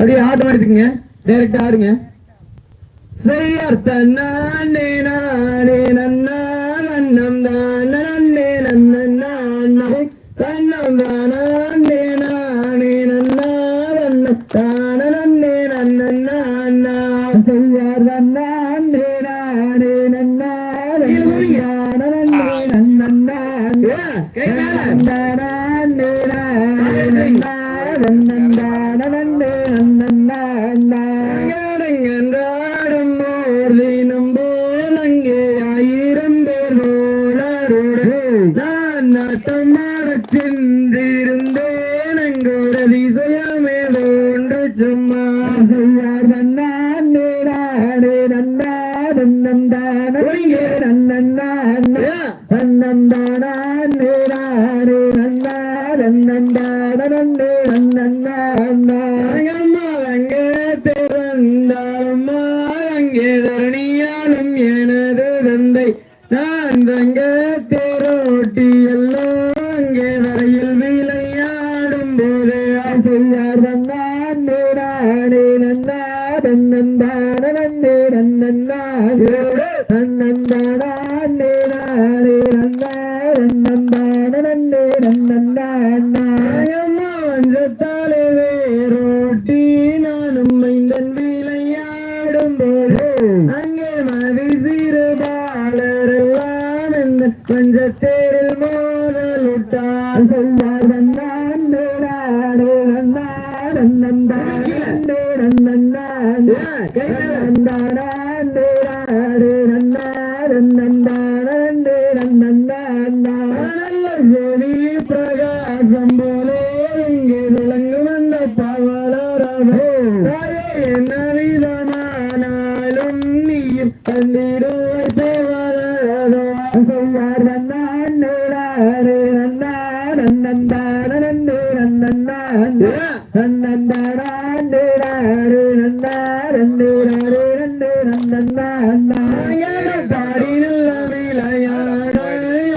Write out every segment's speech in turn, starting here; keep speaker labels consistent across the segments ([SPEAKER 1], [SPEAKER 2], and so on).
[SPEAKER 1] அப்படியே ஆட்டம் எடுத்துக்கங்க, டைரக்டா ஆடுங்க. செய்யார் தன்னானே நானே நன்னா நன்னம் தானே நன்னே தன்னம் தானே நானே நன்னா நன்னம் தானே நன்னா செய்யார் தன்னானே நானே நன்னா நன்னா சென்றிருந்தேன் எங்கோட திசையமே தோன்று சும்மா செய்யார் நன்னாண்டே நாடே நன்னா நன்னந்தான நன்னந்தானே நாடே நன்னா நன்னந்தான நன்னந்தானே அங்கே திறந்தாலும்மா அங்கே தரணியாலும் எனது தந்தை நான் தங்க தேரோட்டி எல்லாம் அங்கே வரையில் விளையாடும் போது செய்யார் நன்னாண்டே நாடே நன்னா நன்னந்தான நன்னந்தானே நன்னந்தானே நாடே நன்னா நன்னந்தான நன்னந்தானே வஞ்சத்தாலே வேரோட்டி நானும் மைந்தன் விளையாடும் போது அங்கே மதி சிறுபாளரெல்லாம் என்ன பஞ்சத்தேரில் மோதலுட்டார் செய்யார் நன்னாண்டே நாடே நன்னா நன்னந்தானே நன்னந்தானே நன்னந்தானே நாடே நன்னா நன்னந்தானே நன்னந்தானே செவி பிரகாசம் போலே இங்கே விளங்கும் அந்த பவளரவே என்ன விதமானாலும் நீயும் தந்திடுவாய் பவளரதோ செய்யார் நன்னாண்டே நாடே நன்னா நன்னந்தானே நன்னந்தானே நன்னந்தானே நாடே நன்னா நன்னந்தானே நன்னந்தானே பாடி நல்ல விளையாட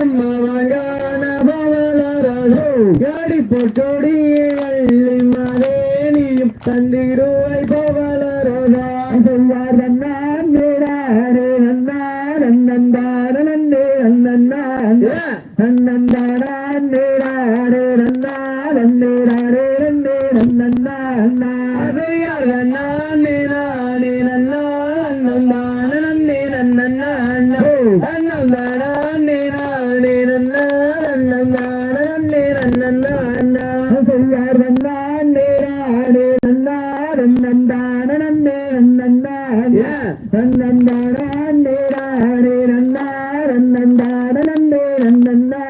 [SPEAKER 1] அம்மாவான பவளரதோ யாடி போட்டோடி வள்ளி மாதேனியும் தந்திடுவாய் பவளரதோ செய்யார் நன்னாண்டே நாடே நன்னா நன்னந்தானே நன்னந்தானே நன்னந்தானே நாடே நன்னா நன்னந்தானே நன்னந்தானே செய்யார் நன்னாண்டே நாடே நன்னா நன்னந்தானே நன்னந்தானே நன்னந்தானே நாடே நன்னா நன்னந்தானே நன்னந்தானே செய்யார் நன்னாண்டே நாடே நன்னா நன்னந்தானே நன்னந்தானே நன்னந்தானே நாடே நன்னா நன்னந்தானே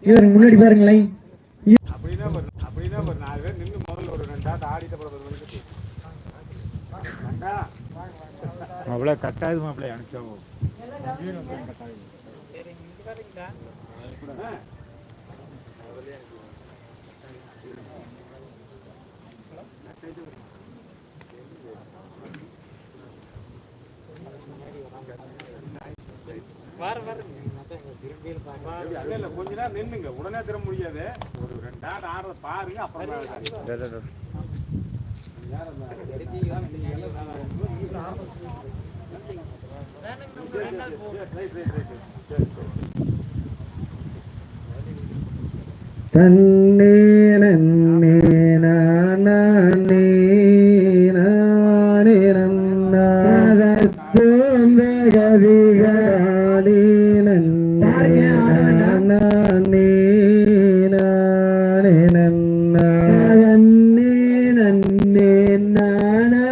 [SPEAKER 1] இவருக்கு முன்னாடி பாருங்களேன்.
[SPEAKER 2] அவ்வளோ கட்டாது மாப்பிள்ளை அனுப்பிச்சோம். கொஞ்ச நேரம் நின்னுங்க, உடனே திரும்ப முடியாது. ஒரு 2 நாள் ஆடுறத பாருங்க, அப்புறம்
[SPEAKER 1] தன்னே நன்னே நானே நானே நன்னாதத்தோந்த கவிகானே நன்னே நானே நானே நன்னா நன்னே நன்னே நானே